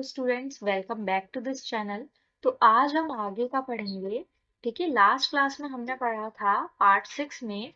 Students, welcome back to this channel. तो आज हम आगे का पढ़ेंगे। ठीक है, लास्ट क्लास में हमने पढ़ा था पार्ट 6 में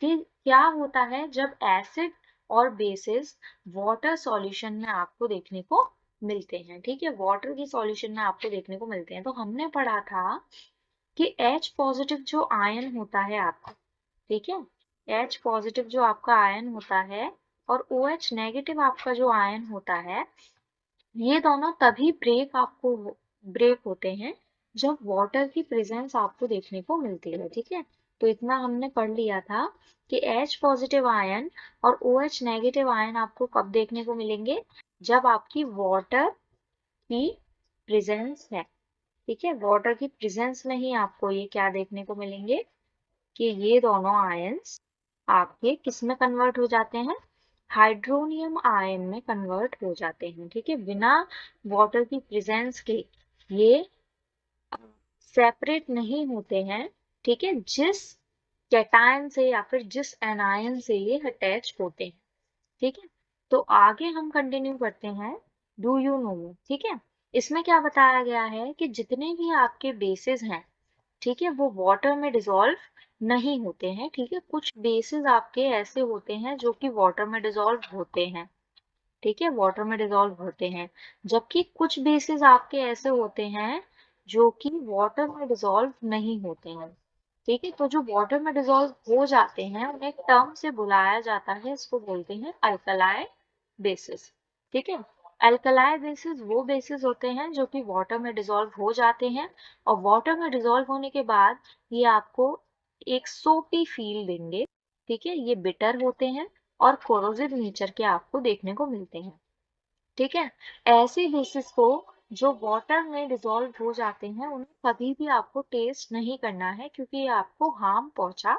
कि क्या होता है जब एसिड और बेसिस वाटर सॉल्यूशन में आपको देखने को मिलते हैं। ठीक है, वाटर की सॉल्यूशन में आपको देखने को मिलते हैं। तो हमने पढ़ा था कि H पॉजिटिव जो आयन होता है आपका, ठीक है, H पॉजिटिव जो आपका आयन होता है और OH नेगेटिव आपका जो आयन होता है, ये दोनों तभी ब्रेक होते हैं जब वाटर की प्रेजेंस आपको देखने को मिलती है। ठीक है, तो इतना हमने पढ़ लिया था कि H पॉजिटिव आयन और OH नेगेटिव आयन आपको कब देखने को मिलेंगे, जब आपकी वाटर की प्रेजेंस है। ठीक है, वाटर की प्रेजेंस में ही आपको ये क्या देखने को मिलेंगे कि ये दोनों आयंस आपके किस में कन्वर्ट हो जाते हैं, हाइड्रोनियम आयन में कन्वर्ट हो जाते हैं। ठीक है, बिना वाटर की प्रेजेंस के ये सेपरेट नहीं होते हैं। ठीक है, जिस कैटायन से या फिर जिस एनायन से ये अटैच होते हैं। ठीक है, तो आगे हम कंटिन्यू करते हैं। डू यू नो, ठीक है, इसमें क्या बताया गया है कि जितने भी आपके बेसिस हैं, ठीक है, वो वाटर में डिसॉल्व नहीं होते हैं। ठीक है, कुछ बेसिस आपके ऐसे होते हैं जो कि वाटर में डिसॉल्व होते हैं। ठीक है, वाटर में डिसॉल्व होते हैं, जबकि कुछ बेसिस आपके ऐसे होते हैं जो कि वाटर में डिसॉल्व नहीं होते हैं। ठीक है, तो जो वाटर में डिसॉल्व हो जाते हैं उन्हें एक टर्म से बुलाया जाता है, इसको बोलते हैं अल्कलाई बेसिस। ठीक है, अल्कलाई बेसिस वो बेसिस होते हैं जो कि वाटर में डिसॉल्व हो जाते हैं और वाटर में डिसॉल्व होने के बाद ये आपको एक सोपी फील देंगे। ठीक है, ये बिटर होते हैं और कोरोसिव नेचर के आपको देखने को मिलते हैं। ठीक है, ऐसे बेसिस को जो वाटर में डिसॉल्व हो जाते हैं उन्हें कभी भी आपको टेस्ट नहीं करना है, क्योंकि ये आपको हार्म पहुंचा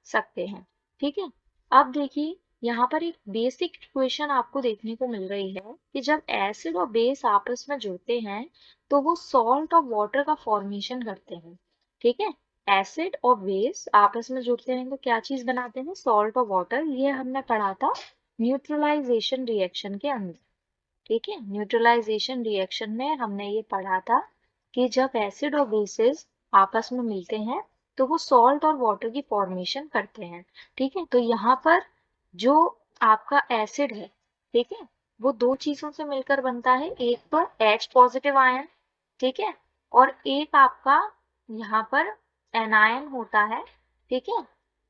सकते हैं। ठीक है, अब देखिए यहाँ पर एक बेसिक इक्वेशन आपको देखने को मिल रही है कि जब एसिड और बेस आपस में जुड़ते हैं तो वो सॉल्ट और वाटर का फॉर्मेशन करते हैं। ठीक है, एसिड और बेस आपस में जुड़ते हैं तो क्या चीज बनाते हैं, सॉल्ट और वाटर। ये हमने पढ़ा था न्यूट्रलाइजेशन रिएक्शन के अंदर। ठीक है, न्यूट्रलाइजेशन रिएक्शन में हमने ये पढ़ा था कि जब एसिड और बेसिस आपस में मिलते हैं तो वो सॉल्ट और वाटर की फॉर्मेशन करते हैं। ठीक है, तो यहाँ पर जो आपका एसिड है, ठीक है, वो दो चीजों से मिलकर बनता है, एक तो H पॉजिटिव आयन, ठीक है, और एक आपका यहाँ पर एनायन होता है। ठीक है,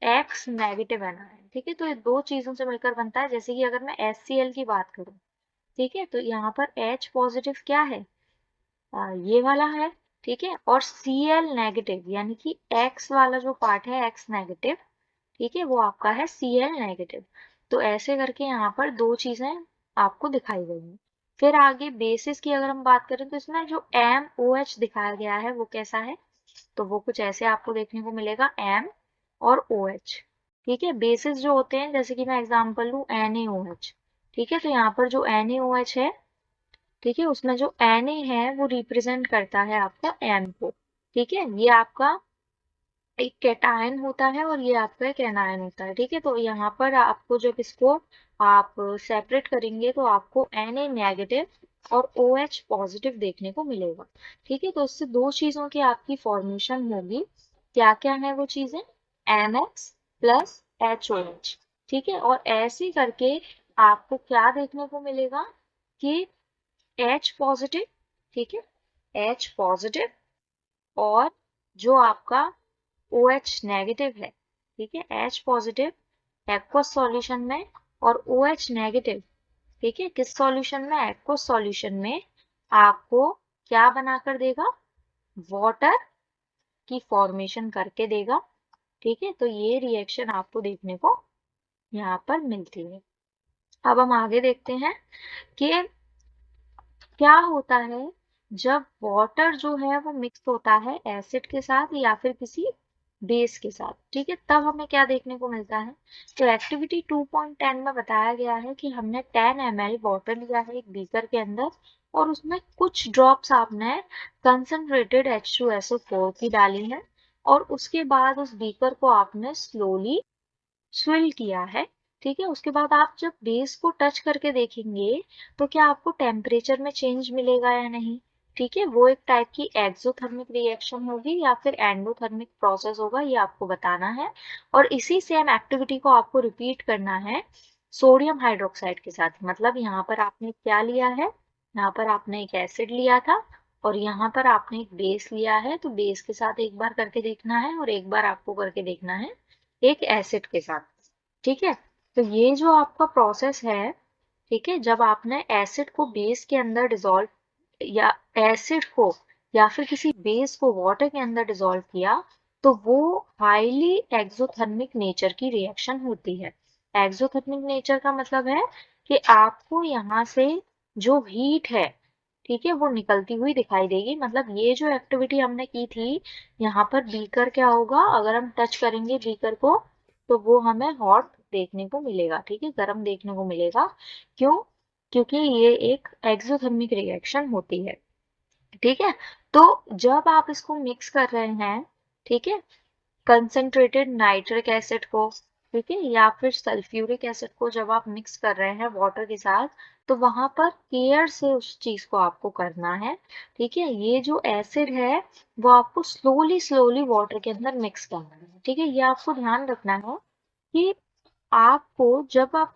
X नेगेटिव एनायन। ठीक है, तो ये दो चीजों से मिलकर बनता है। जैसे कि अगर मैं HCl की बात करूं, ठीक है, तो यहाँ पर H पॉजिटिव क्या है, ये वाला है। ठीक है, और Cl नेगेटिव यानी कि X वाला जो पार्ट है X नेगेटिव, ठीक है, वो आपका है Cl नेगेटिव। तो ऐसे करके यहाँ पर दो चीजें आपको दिखाई गई हैं। फिर आगे बेसिस की अगर हम बात करें तो इसमें जो MOH दिखाया गया है वो कैसा है, तो वो कुछ ऐसे आपको देखने को मिलेगा, M और OH। ठीक है, बेसिस जो होते हैं, जैसे कि मैं एग्जांपल लूं NaOH। ठीक है, तो यहाँ पर जो NaOH है, ठीक है, उसमें जो Na है वो रिप्रेजेंट करता है आपका M को। ठीक है, ये आपका एक कैटायन होता है और ये आपका एक एनायन होता है। ठीक है, तो यहाँ पर आपको जब इसको आप सेपरेट करेंगे तो आपको Na नेगेटिव और OH पॉजिटिव देखने को मिलेगा। ठीक है, तो इससे दो चीजों की आपकी फॉर्मेशन होगी। क्या क्या है वो चीजें, NX प्लस HOH। ठीक है, और ऐसे करके आपको क्या देखने को मिलेगा कि H पॉजिटिव, ठीक है, H पॉजिटिव और जो आपका OH नेगेटिव है, ठीक है, H पॉजिटिव एक्वस सॉल्यूशन में और OH नेगेटिव, ठीक है, किस सॉल्यूशन में, एक्वस सॉल्यूशन में, आपको क्या बनाकर देगा, वाटर की फॉर्मेशन करके देगा। ठीक है, तो ये रिएक्शन आपको देखने को यहाँ पर मिलती है। अब हम आगे देखते हैं कि क्या होता है जब वाटर जो है वो मिक्स होता है एसिड के साथ या फिर किसी बेस के साथ। ठीक है, तब हमें क्या देखने को मिलता है, तो एक्टिविटी 2.10 में बताया गया है कि हमने 10 ml वाटर लिया है एक बीकर के अंदर और उसमें कुछ ड्रॉप्स आपने कंसंट्रेटेड H2SO4 की डाली है और उसके बाद उस बीकर को आपने स्लोली स्विल किया है ठीक है। उसके बाद आप जब बेस को टच करके देखेंगे तो क्या आपको टेम्परेचर में चेंज मिलेगा या नहीं। ठीक है, वो एक टाइप की एक्सोथर्मिक रिएक्शन होगी या फिर एंडोथर्मिक प्रोसेस होगा, ये आपको बताना है। और इसी सेम एक्टिविटी को आपको रिपीट करना है सोडियम हाइड्रोक्साइड के साथ। मतलब यहाँ पर आपने क्या लिया है, यहाँ पर आपने एक एसिड लिया था और यहाँ पर आपने एक बेस लिया है, तो बेस के साथ एक बार करके देखना है और एक बार आपको करके देखना है एक एसिड के साथ। ठीक है, तो ये जो आपका प्रोसेस है, ठीक है, जब आपने एसिड को बेस के अंदर डिसॉल्व या एसिड को या फिर किसी बेस को वाटर के अंदर डिसॉल्व किया, तो वो हाईली एक्सोथर्मिक नेचर की रिएक्शन होती है। एक्सोथर्मिक नेचर का मतलब है कि आपको यहाँ से जो हीट है, ठीक है, वो निकलती हुई दिखाई देगी। मतलब ये जो एक्टिविटी हमने की थी, यहाँ पर बीकर क्या होगा, अगर हम टच करेंगे बीकर को तो वो हमें हॉट देखने को मिलेगा, ठीक है, गर्म देखने को मिलेगा। क्यों? क्योंकि ये एक एक्सोथर्मिक रिएक्शन होती है। ठीक है, तो जब आप इसको मिक्स कर रहे हैं, ठीक है, कंसंट्रेटेड नाइट्रिक एसिड को, ठीक है, या फिर सल्फ्यूरिक एसिड को जब आप मिक्स कर रहे हैं वाटर के साथ, तो वहां पर केयर से उस चीज को आपको करना है। ठीक है, ये जो एसिड है वो आपको स्लोली स्लोली वाटर के अंदर मिक्स करना है। ठीक है, ये आपको ध्यान रखना है कि आपको जब आप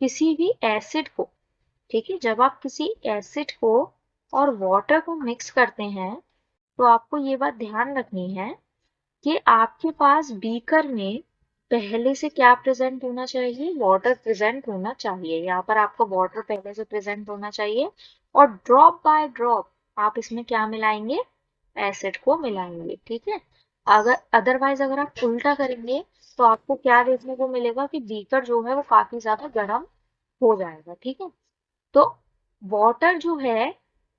किसी भी एसिड को, ठीक है, जब आप किसी एसिड को और वाटर को मिक्स करते हैं, तो आपको ये बात ध्यान रखनी है कि आपके पास बीकर में पहले से क्या प्रेजेंट होना चाहिए, वाटर प्रेजेंट होना चाहिए। यहाँ पर आपको वाटर पहले से प्रेजेंट होना चाहिए और ड्रॉप बाय ड्रॉप आप इसमें क्या मिलाएंगे, एसिड को मिलाएंगे। ठीक है, अगर अदरवाइज अगर आप उल्टा करेंगे तो आपको क्या देखने को मिलेगा कि बीकर जो है वो काफी ज्यादा गर्म हो जाएगा। ठीक है, तो वाटर जो है,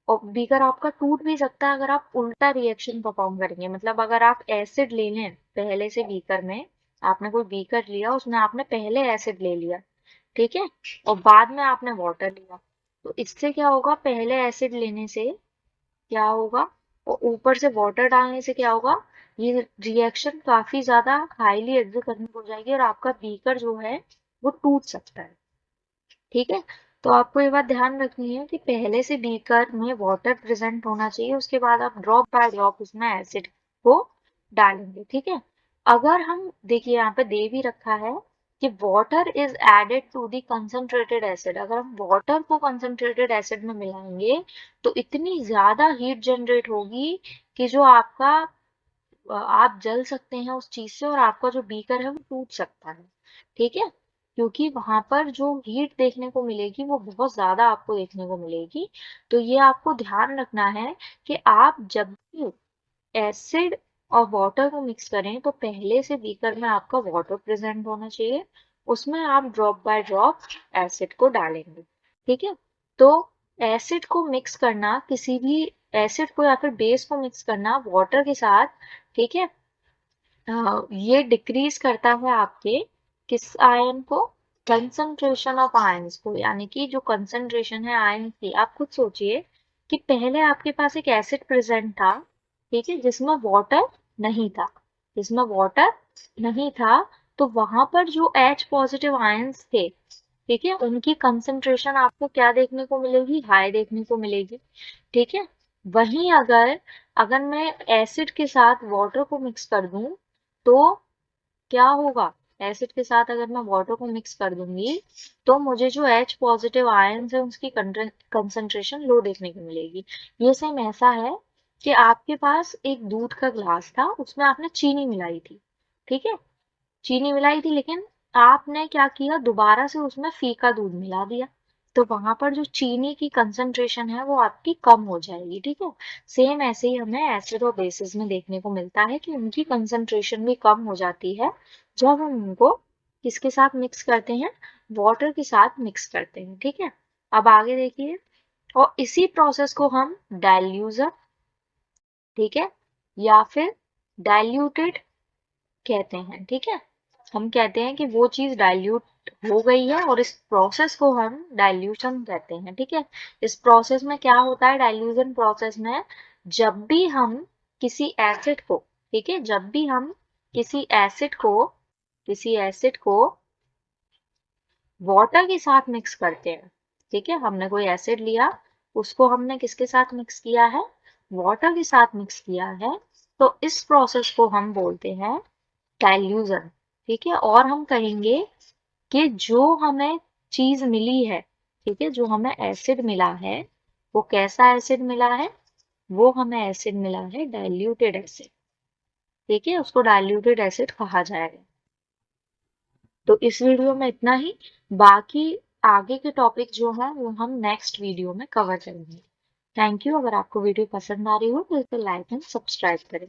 और बीकर आपका टूट भी सकता है अगर आप उल्टा रिएक्शन परफॉर्म करेंगे। मतलब अगर आप एसिड ले लें पहले से बीकर में, आपने कोई बीकर लिया उसमें आपने पहले एसिड ले लिया, ठीक है, और बाद में आपने वाटर लिया, तो इससे क्या होगा, पहले एसिड लेने से क्या होगा और ऊपर से वाटर डालने से क्या होगा, ये रिएक्शन काफी ज्यादा हाईली एक्सोथर्मिक हो जाएगी और आपका बीकर जो है वो टूट सकता है। ठीक है, तो आपको ये बात ध्यान रखनी है कि पहले से बीकर में वाटर प्रेजेंट होना चाहिए, उसके बाद आप ड्रॉप बाय ड्रॉप उसमें एसिड को डालेंगे। ठीक है, अगर हम देखिए यहाँ पे दे भी रखा है कि water is added to the concentrated acid, अगर हम वाटर को कंसंट्रेटेड एसिड में मिलाएंगे तो इतनी ज्यादा हीट जनरेट होगी कि जो आपका आप जल सकते हैं उस चीज से और आपका जो बीकर है वो टूट सकता है। ठीक है, क्योंकि वहां पर जो हीट देखने को मिलेगी वो बहुत ज्यादा आपको देखने को मिलेगी। तो ये आपको ध्यान रखना है कि आप जब भी एसिड और वाटर को मिक्स करें तो पहले से बीकर में आपका वाटर प्रेजेंट होना चाहिए, उसमें आप ड्रॉप बाय ड्रॉप एसिड को डालेंगे। ठीक है, तो एसिड को मिक्स करना, किसी भी एसिड को या फिर बेस को मिक्स करना वाटर के साथ, ठीक है, ये डिक्रीज करता है आपके किस आयन को, कंसंट्रेशन ऑफ आयंस को। यानी कि जो कंसंट्रेशन है आयन की, आप खुद सोचिए कि पहले आपके पास एक एसिड प्रेजेंट था, ठीक है, जिसमें वाटर नहीं था, जिसमें वाटर नहीं था, तो वहां पर जो H पॉजिटिव आयंस थे, ठीक है, उनकी कंसंट्रेशन आपको क्या देखने को मिलेगी, हाई देखने को मिलेगी। ठीक है, वहीं अगर अगर मैं एसिड के साथ वाटर को मिक्स कर दूं तो क्या होगा, एसिड के साथ अगर मैं वाटर को मिक्स कर दूंगी तो मुझे जो H पॉजिटिव आयंस है उसकी कंसंट्रेशन लो देखने को मिलेगी। ये सेम ऐसा है कि आपके पास एक दूध का ग्लास था, उसमें आपने चीनी मिलाई थी, ठीक है, चीनी मिलाई थी, लेकिन आपने क्या किया, दोबारा से उसमें फीका दूध मिला दिया, तो वहां पर जो चीनी की कंसंट्रेशन है वो आपकी कम हो जाएगी। ठीक है, सेम ऐसे ही हमें एसिड और बेसिस में देखने को मिलता है कि उनकी कंसंट्रेशन भी कम हो जाती है जब हम उनको किसके साथ मिक्स करते हैं, वाटर के साथ मिक्स करते हैं। ठीक है, अब आगे देखिए, और इसी प्रोसेस को हम डाइल्यूजन, ठीक है, या फिर डाइल्यूटेड कहते हैं। ठीक है, हम कहते हैं कि वो चीज डाइल्यूट हो गई है और इस प्रोसेस को हम डाइल्यूशन कहते हैं। ठीक है, इस प्रोसेस में क्या होता है, डाइल्यूशन प्रोसेस में जब भी हम किसी एसिड को, ठीक है, जब भी हम किसी एसिड को वाटर के साथ मिक्स करते हैं। ठीक है, हमने कोई एसिड लिया, उसको हमने किसके साथ मिक्स किया है, वाटर के साथ मिक्स किया है, तो इस प्रोसेस को हम बोलते हैं डाइल्यूजन। ठीक है, और हम कहेंगे कि जो हमें चीज मिली है, ठीक है, जो हमें एसिड मिला है, वो कैसा एसिड मिला है, वो हमें एसिड मिला है डाइल्यूटेड एसिड। ठीक है, उसको डाइल्यूटेड एसिड कहा जाएगा। तो इस वीडियो में इतना ही। बाकी आगे के टॉपिक जो है वो हम नेक्स्ट वीडियो में कवर करेंगे। Thank you. अगर आपको वीडियो पसंद आ रही हो तो इसे लाइक एंड सब्सक्राइब करें।